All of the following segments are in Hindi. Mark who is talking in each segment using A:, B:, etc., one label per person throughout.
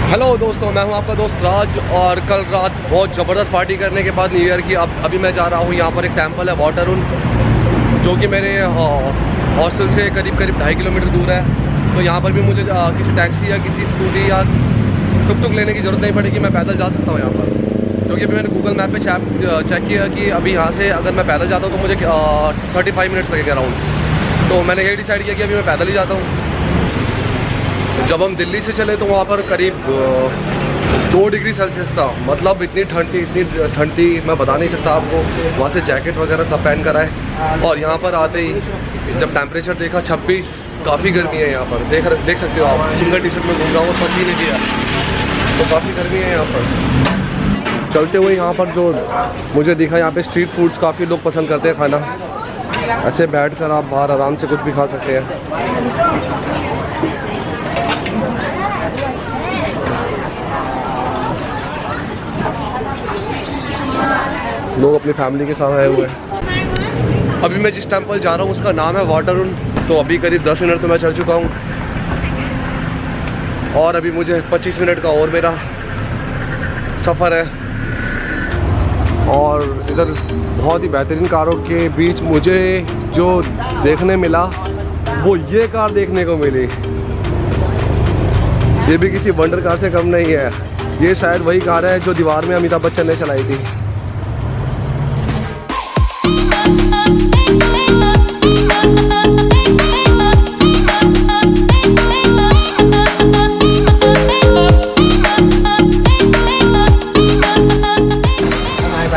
A: हेलो दोस्तों, मैं हूं आपका दोस्त राज। और कल रात बहुत ज़बरदस्त पार्टी करने के बाद न्यू ईयर की अभी मैं जा रहा हूं। यहाँ पर एक टेंपल है वाटरुन, जो कि मेरे हॉस्टल से करीब 2.5 किलोमीटर दूर है। तो यहाँ पर भी मुझे किसी टैक्सी या किसी स्कूटी या टुक टुक लेने की ज़रूरत नहीं पड़ेगी, मैं पैदल जा सकता हूँ यहाँ पर। क्योंकि अभी मैंने गूगल मैप पे चेक किया कि अभी यहाँ से अगर मैं पैदल जाता हूँ तो मुझे 35 मिनट्स लगेगा अराउंड। तो मैंने यही डिसाइड किया कि अभी मैं पैदल ही जाता हूँ। जब हम दिल्ली से चले तो वहाँ पर करीब 2 डिग्री सेल्सियस था। मतलब इतनी ठंडी मैं बता नहीं सकता आपको। वहाँ से जैकेट वगैरह सब पहन कर आए और यहाँ पर आते ही जब टेम्परेचर देखा 26, काफ़ी गर्मी है यहाँ पर। देख सकते हो आप, सिंगल टी शर्ट में घूम रहा हूँ और पसीने भी है, तो काफ़ी गर्मी है यहाँ पर। चलते हुए यहाँ पर जो मुझे दिखा, यहाँ पे स्ट्रीट फूड्स काफ़ी लोग पसंद करते हैं खाना। ऐसे बैठ कर आप बाहर आराम से कुछ भी खा सकते हैं। लोग अपनी फैमिली के साथ आए हुए हैं। अभी मैं जिस टेंपल जा रहा हूँ उसका नाम है वाटरुन। तो अभी करीब 10 मिनट तो मैं चल चुका हूँ और अभी मुझे 25 मिनट का और मेरा सफ़र है। और इधर बहुत ही बेहतरीन कारों के बीच मुझे जो देखने मिला वो ये कार देखने को मिली। ये भी किसी वंडर कार से कम नहीं है। ये शायद वही कार है जो दीवार में अमिताभ बच्चन ने चलाई थी।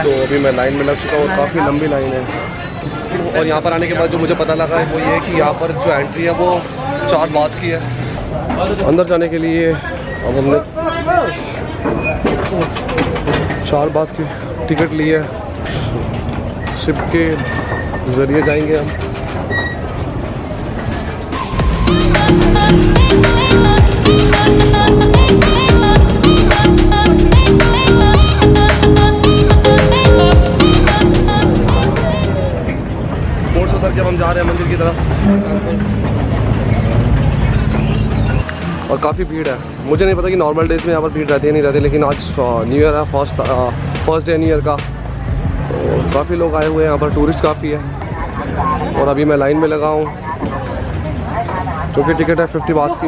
A: तो अभी मैं लाइन में लग चुका हूँ, काफ़ी लंबी लाइन है। और यहाँ पर आने के बाद जो मुझे पता लगा है वो ये कि यहाँ पर जो एंट्री है वो 4 बात की है। अंदर जाने के लिए अब हमने 4 बात की टिकट ली है। शिप के ज़रिए जाएंगे हम। स्पोर्ट्स उतर के हम जा रहे हैं मंदिर की तरफ। और काफ़ी भीड़ है। मुझे नहीं पता कि नॉर्मल डेज में यहाँ पर भीड़ रहती है नहीं रहती, लेकिन आज न्यू ईयर है, फर्स्ट डे न्यू ईयर का। तो काफ़ी लोग आए हुए हैं यहाँ पर, टूरिस्ट काफ़ी है। और अभी मैं लाइन में लगा हूँ, जो कि टिकट है 50 बात की।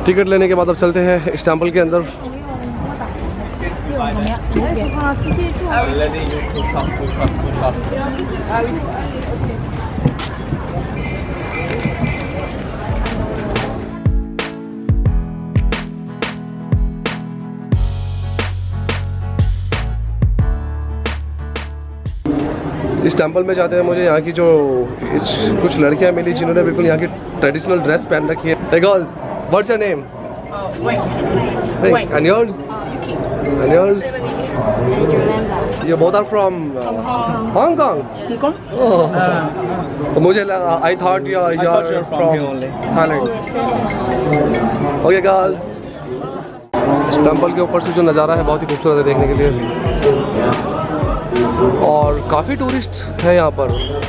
A: टिकट लेने के बाद अब चलते हैं इस टेंपल के अंदर। इस टेंपल में जाते हैं मुझे यहाँ की जो कुछ लड़कियाँ मिली जिन्होंने बिल्कुल यहाँ की ट्रेडिशनल ड्रेस पहन रखी है। Hey girls, what's your name? And yours? And yours? You both are from Hong Kong? Oh. तो मुझे लगा, I thought you're from Thailand. Okay girls. इस टेंपल के ऊपर से जो नज़ारा है बहुत ही खूबसूरत है देखने के लिए। और काफ़ी टूरिस्ट है यहाँ पर,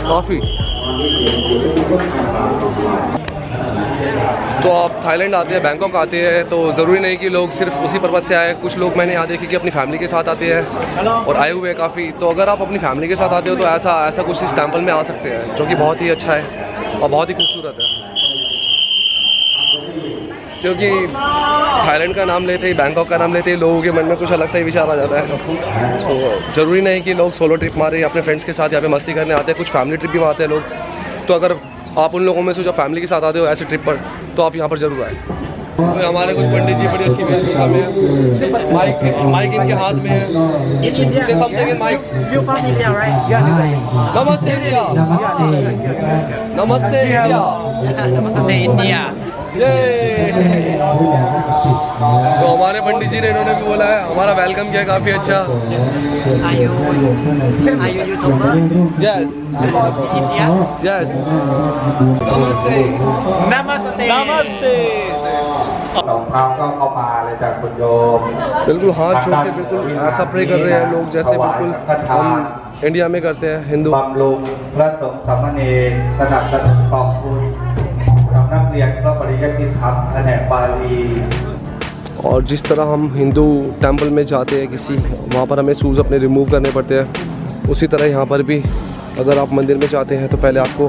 A: काफ़ी। तो आप थाईलैंड आते हैं, बैंकॉक आते हैं, तो ज़रूरी नहीं कि लोग सिर्फ उसी पर्पज़ से आए। कुछ लोग मैंने यहाँ देखे कि अपनी फैमिली के साथ आते हैं और आए हुए हैं काफ़ी। तो अगर आप अपनी फैमिली के साथ आते हो तो ऐसा कुछ इस टेंपल में आ सकते हैं, जो कि बहुत ही अच्छा है और बहुत ही खूबसूरत है। क्योंकि थाईलैंड का नाम लेते ही, बैंकॉक का नाम लेते ही लोगों के मन में कुछ अलग सा ही विचार आ जाता है। तो ज़रूरी नहीं कि लोग सोलो ट्रिप मारे या अपने फ्रेंड्स के साथ यहाँ पे मस्ती करने आते हैं, कुछ फैमिली ट्रिप भी आते हैं लोग। तो अगर आप उन लोगों में से जो फैमिली के साथ आते हो ऐसे ट्रिप पर, तो आप यहाँ पर ज़रूर आए। तो हमारे कुछ पंडित जी बड़ी अच्छी वेशभूषा में है, माइक इनके हाथ में है। Say something in mic. नमस्ते इंडिया, नमस्ते इंडिया,
B: नमस्ते इंडिया।
A: ये तो हमारे पंडित जी ने इन्होंने भी बोला है, हमारा वेलकम किया काफ़ी अच्छा।
B: Are you YouTuber?
A: Yes.
B: India?
A: Yes. Namaste.
B: Namaste.
A: Namaste.
C: 2 ครั้งก็เข้ามาเลยจากคุณโยม
A: बिल्कुल हाथ जोड़ के बिल्कुल ऐसा प्रे कर रहे हैं लोग जैसे बिल्कुल हम इंडिया में करते हैं हिंदू।
C: บำรุงพระสงฆ์สามเณรสนับสนุนกองทุนสำนักเรียนพระปริยัติธรรมแผนกบาลี
A: और जिस तरह हम हिंदू टेंपल में जाते हैं किसी, वहाँ पर हमें शूज़ अपने रिमूव करने पड़ते हैं, उसी तरह यहाँ पर भी अगर आप मंदिर में जाते हैं तो पहले आपको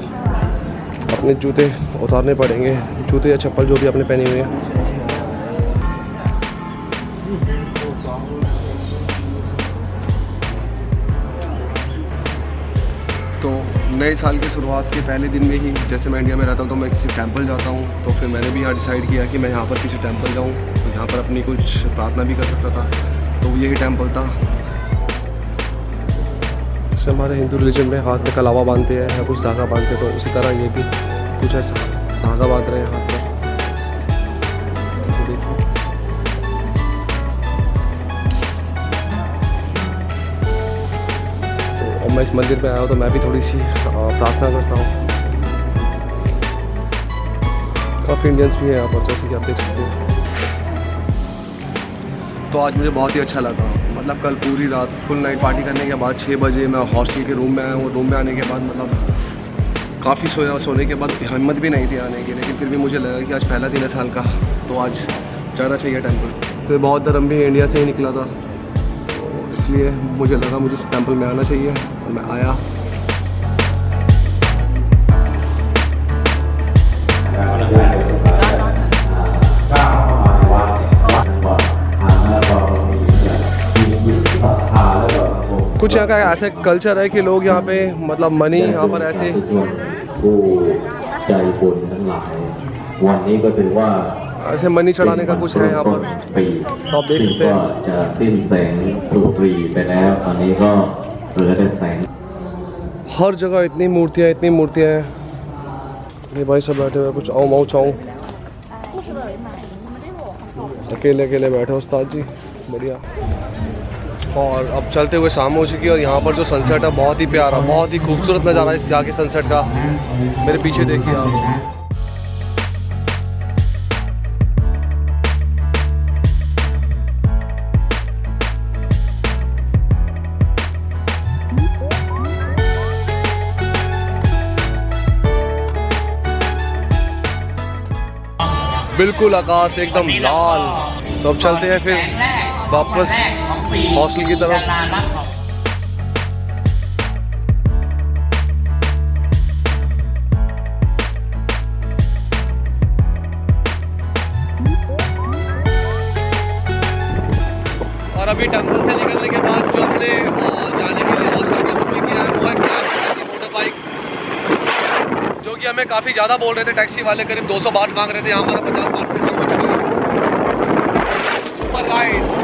A: अपने जूते उतारने पड़ेंगे, जूते या चप्पल जो भी आपने पहनी हुई है। तो नए साल की शुरुआत के पहले दिन में ही, जैसे मैं इंडिया में रहता हूँ तो मैं किसी टेंपल जाता हूँ, तो फिर मैंने भी यहाँ डिसाइड किया कि मैं यहाँ पर किसी टेंपल जाऊँ, तो यहाँ पर अपनी कुछ प्रार्थना भी कर सकता था। तो यही टेंपल था। जैसे हमारे हिंदू रिलीजन में हाथ में कलावा बांधते हैं या कुछ धागा बांधते हैं, तो उसी तरह ये भी कुछ ऐसा धागा बांध रहे हैं हाथ पर। तो देखिए, तो मैं इस मंदिर पे आया हूँ तो मैं भी थोड़ी सी प्रार्थना करता हूँ। काफ़ी इंडियंस भी हैं यहाँ पर, जैसे कि आप देख सकते हैं। तो आज मुझे बहुत ही अच्छा लगा। मतलब कल पूरी रात फुल नाइट पार्टी करने के बाद 6 बजे मैं हॉस्टल के रूम में आया हूँ। रूम में आने के बाद मतलब काफ़ी सोया, सोने के बाद हिम्मत भी नहीं थी आने की, लेकिन फिर भी मुझे लगा कि आज पहला दिन है साल का, तो आज जाना चाहिए टेंपल। तो बौद्ध धर्म भी इंडिया से ही निकला था, तो इसलिए मुझे लगा मुझे इस टेंपल में आना चाहिए, और मैं आया। कुछ यहाँ का ऐसे कल्चर है कि लोग यहाँ पे मतलब मनी यहाँ पर ऐसे
D: ผู้ใจบุญทั้งหลายวันนี้ก็ถือว่า
A: ऐसे मनी चढ़ाने का कुछ है यहाँ पर,
D: ปี
A: तो आप देख
D: ซึ่ง
A: सकते
D: ก็
A: हैं।
D: จะสิ้นแสงสุรีไปแล้วตอนนี้ก็เหลือแต่แสง
A: हर जगह इतनी मूर्तियाँ हैं। ये भाई सब बैठे हुए कुछ आऊँ माऊँ चाऊँ, अकेले अकेले बैठे उस्ताद जी, बढ़िया। और अब चलते हुए शाम हो चुकी है, और यहाँ पर जो सनसेट है बहुत ही प्यारा, बहुत ही खूबसूरत नज़ारा है इस यहाँ के सनसेट का। मेरे पीछे देखिए आप। बिल्कुल आकाश एकदम लाल। तो अब चलते हैं फिर वापस हॉस्टल की तरफ। और अभी टेंपल से निकलने के बाद जो हमने जाने के लिए हॉस्टल के रूम में किया है वो है मोटर बाइक, जो कि हमें काफ़ी ज़्यादा बोल रहे थे टैक्सी वाले, करीब 200 बात मांग रहे थे। यहाँ पर 50 बात पे काम हो चुके हैं। Super ride.